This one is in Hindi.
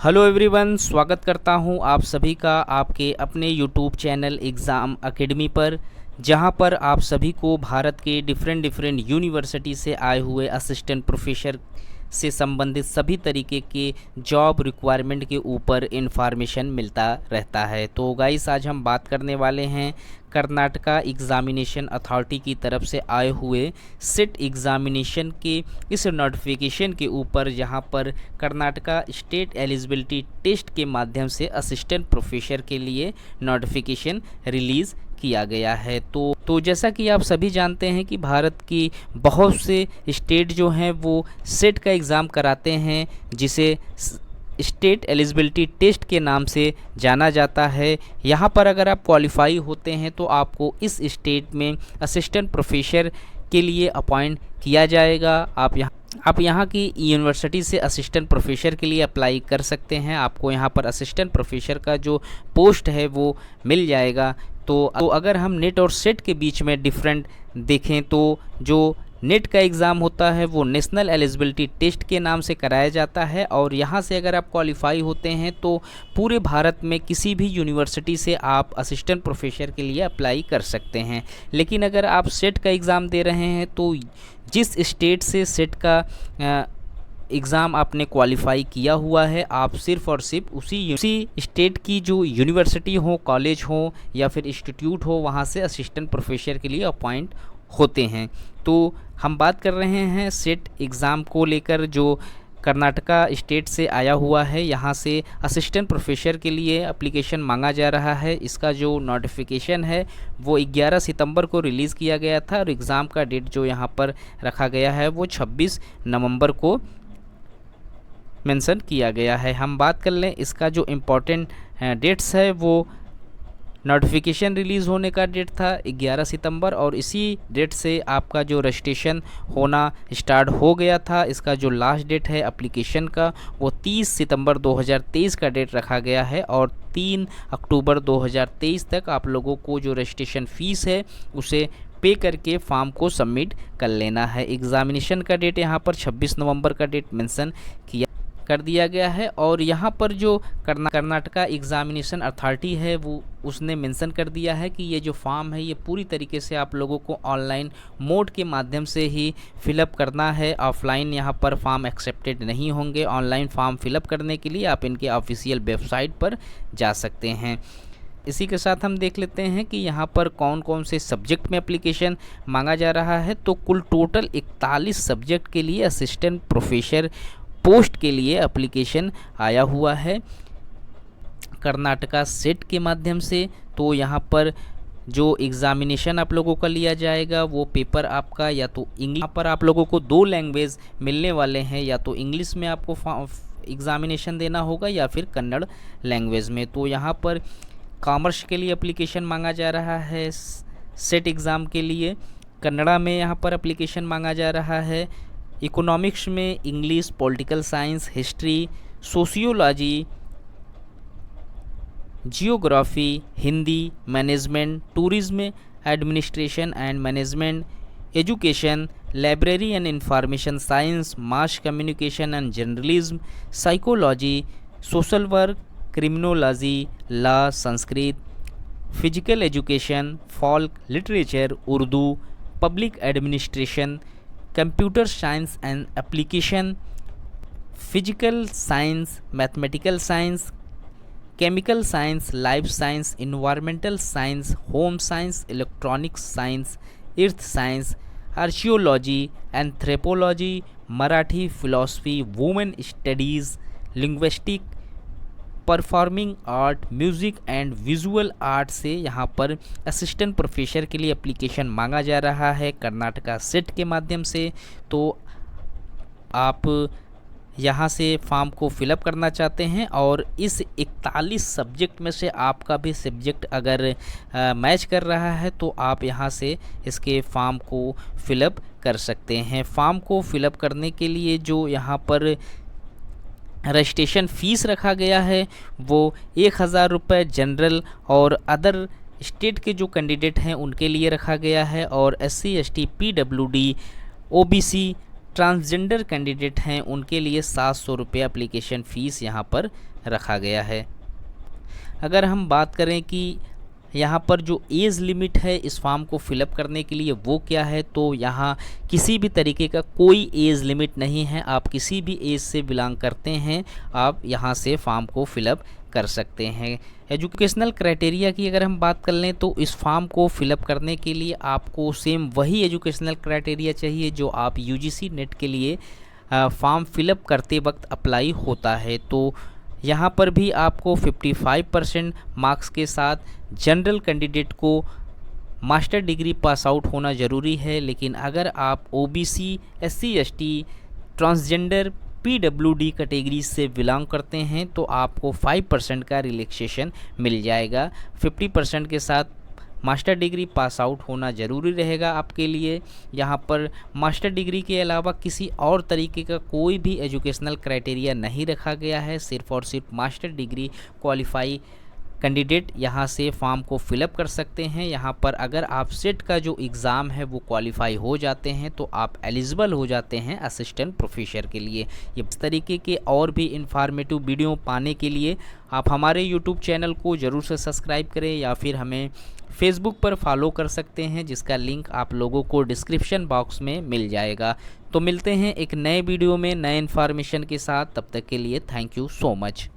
हेलो एवरीवन, स्वागत करता हूं आप सभी का आपके अपने यूट्यूब चैनल एग्ज़ाम एकेडमी पर, जहां पर आप सभी को भारत के डिफरेंट यूनिवर्सिटी से आए हुए असिस्टेंट प्रोफेसर से संबंधित सभी तरीके के जॉब रिक्वायरमेंट के ऊपर इंफॉर्मेशन मिलता रहता है। तो गाइस, आज हम बात करने वाले हैं कर्नाटका एग्ज़ामिनेशन अथॉरिटी की तरफ से आए हुए सिट एग्ज़ामिनेशन के इस नोटिफिकेशन के ऊपर, जहां पर कर्नाटका स्टेट एलिजिबिलिटी टेस्ट के माध्यम से असिस्टेंट प्रोफेसर के लिए नोटिफिकेशन रिलीज़ किया गया है। तो जैसा कि आप सभी जानते हैं कि भारत की बहुत से स्टेट जो हैं वो सेट का एग्ज़ाम कराते हैं, जिसे स्टेट एलिजिबिलिटी टेस्ट के नाम से जाना जाता है। यहाँ पर अगर आप क्वालिफाई होते हैं तो आपको इस स्टेट में असिस्टेंट प्रोफेसर के लिए अपॉइंट किया जाएगा। आप यहाँ की यूनिवर्सिटी से असिस्टेंट प्रोफेसर के लिए अप्लाई कर सकते हैं। आपको यहाँ पर असिस्टेंट प्रोफेसर का जो पोस्ट है वो मिल जाएगा। तो अगर हम नेट और सेट के बीच में डिफरेंट देखें तो जो नेट का एग्ज़ाम होता है वो नेशनल एलिजिबिलिटी टेस्ट के नाम से कराया जाता है, और यहाँ से अगर आप क्वालिफाई होते हैं तो पूरे भारत में किसी भी यूनिवर्सिटी से आप असिस्टेंट प्रोफेसर के लिए अप्लाई कर सकते हैं। लेकिन अगर आप सेट का एग्ज़ाम दे रहे हैं तो जिस स्टेट से सेट का एग्ज़ाम आपने क्वालिफाई किया हुआ है, आप सिर्फ़ और सिर्फ उसी स्टेट की जो यूनिवर्सिटी हो, कॉलेज हो या फिर इंस्टीट्यूट हो, वहाँ से असिस्टेंट प्रोफेसर के लिए अपॉइंट होते हैं। तो हम बात कर रहे हैं सेट एग्ज़ाम को लेकर, जो कर्नाटका स्टेट से आया हुआ है। यहाँ से असिस्टेंट प्रोफेसर के लिए एप्लीकेशन मांगा जा रहा है। इसका जो नोटिफिकेशन है वो 11 सितंबर को रिलीज़ किया गया था, और एग्ज़ाम का डेट जो यहाँ पर रखा गया है वो 26 नवंबर को मेंशन किया गया है। हम बात कर लें इसका जो इम्पोर्टेंट डेट्स है, वो नोटिफिकेशन रिलीज़ होने का डेट था 11 सितंबर, और इसी डेट से आपका जो रजिस्ट्रेशन होना स्टार्ट हो गया था। इसका जो लास्ट डेट है एप्लीकेशन का वो 30 सितंबर 2023 का डेट रखा गया है, और 3 अक्टूबर 2023 तक आप लोगों को जो रजिस्ट्रेशन फ़ीस है उसे पे करके फॉर्म को सबमिट कर लेना है। एग्ज़ामिनेशन का डेट यहाँ पर 26 नवंबर का डेट मेंशन कर दिया गया है, और यहाँ पर जो कर्नाटका एग्ज़ामिनेशन अथॉरिटी है वो उसने मेंशन कर दिया है कि ये जो फॉर्म है ये पूरी तरीके से आप लोगों को ऑनलाइन मोड के माध्यम से ही फिलअप करना है। ऑफलाइन यहाँ पर फॉर्म एक्सेप्टेड नहीं होंगे। ऑनलाइन फॉर्म फिलअप करने के लिए आप इनके ऑफिशियल वेबसाइट पर जा सकते हैं। इसी के साथ हम देख लेते हैं कि यहाँ पर कौन कौन से सब्जेक्ट में एप्लीकेशन मांगा जा रहा है। तो कुल टोटल 41 सब्जेक्ट के लिए असिस्टेंट प्रोफेसर पोस्ट के लिए एप्लीकेशन आया हुआ है कर्नाटका सेट के माध्यम से। तो यहाँ पर जो एग्ज़ामिनेशन आप लोगों का लिया जाएगा वो पेपर आपका या तो इंग्लिश, यहाँ पर आप लोगों को 2 लैंग्वेज मिलने वाले हैं, या तो इंग्लिश में आपको एग्ज़ामिनेशन देना होगा या फिर कन्नड़ लैंग्वेज में। तो यहाँ पर कॉमर्स के लिए एप्लीकेशन मांगा जा रहा है। सेट एग्ज़ाम के लिए कन्नड़ा में यहाँ पर एप्लीकेशन मांगा जा रहा है। इकोनॉमिक्स में English, political science, history, sociology, geography, Hindi, management, tourism, administration and management, education, library and information science, mass communication and journalism, psychology, social work, criminology, law, Sanskrit, physical education, folk literature, Urdu, public administration, computer science and application, physical science, mathematical science, chemical science, life science, environmental science, home science, electronics science, earth science, archaeology, anthropology, Marathi, philosophy, women studies, linguistic, performing art, music and visual art से यहाँ पर असिस्टेंट प्रोफेसर के लिए एप्लीकेशन मांगा जा रहा है कर्नाटका सेट के माध्यम से। तो आप यहाँ से फॉर्म को फिलअप करना चाहते हैं, और इस 41 सब्जेक्ट में से आपका भी सब्जेक्ट अगर मैच कर रहा है तो आप यहाँ से इसके फॉर्म को फिलअप कर सकते हैं। फॉर्म को फिलअप करने के लिए जो यहाँ पर रजिस्ट्रेशन फ़ीस रखा गया है वो 1000 रुपये जनरल और अदर स्टेट के जो कैंडिडेट हैं उनके लिए रखा गया है, और SC ST PWD OBC transgender candidate हैं उनके लिए 700 रुपये एप्लीकेशन फ़ीस यहाँ पर रखा गया है। अगर हम बात करें कि यहाँ पर जो एज लिमिट है इस फॉर्म को फिलअप करने के लिए वो क्या है, तो यहाँ किसी भी तरीके का कोई एज लिमिट नहीं है। आप किसी भी एज से बिलोंग करते हैं, आप यहाँ से फॉर्म को फिलअप कर सकते हैं। एजुकेशनल क्राइटेरिया की अगर हम बात कर लें तो इस फॉर्म को फिलअप करने के लिए आपको सेम वही एजुकेशनल क्राइटेरिया चाहिए जो आप यूजीसी नेट के लिए फॉर्म फिलअप करते वक्त अप्लाई होता है। तो यहाँ पर भी आपको 55% मार्क्स के साथ जनरल कैंडिडेट को मास्टर डिग्री पास आउट होना ज़रूरी है। लेकिन अगर आप OBC, SC, ST, transgender, PWD category से बिलोंग करते हैं तो आपको 5% का रिलैक्सेशन मिल जाएगा। 50% के साथ मास्टर डिग्री पास आउट होना ज़रूरी रहेगा आपके लिए। यहाँ पर मास्टर डिग्री के अलावा किसी और तरीके का कोई भी एजुकेशनल क्राइटेरिया नहीं रखा गया है। सिर्फ़ और सिर्फ मास्टर डिग्री क्वालिफाई कैंडिडेट यहाँ से फॉर्म को फिलअप कर सकते हैं। यहाँ पर अगर आप सेट का जो एग्ज़ाम है वो क्वालिफाई हो जाते हैं तो आप एलिजिबल हो जाते हैं असिस्टेंट प्रोफेसर के लिए। इस तरीके के और भी इंफॉर्मेटिव वीडियो पाने के लिए आप हमारे यूट्यूब चैनल को ज़रूर से सब्सक्राइब करें या फिर हमें फेसबुक पर फॉलो कर सकते हैं, जिसका लिंक आप लोगों को डिस्क्रिप्शन बॉक्स में मिल जाएगा। तो मिलते हैं एक नए वीडियो में नए इन्फॉर्मेशन के साथ, तब तक के लिए थैंक यू सो मच।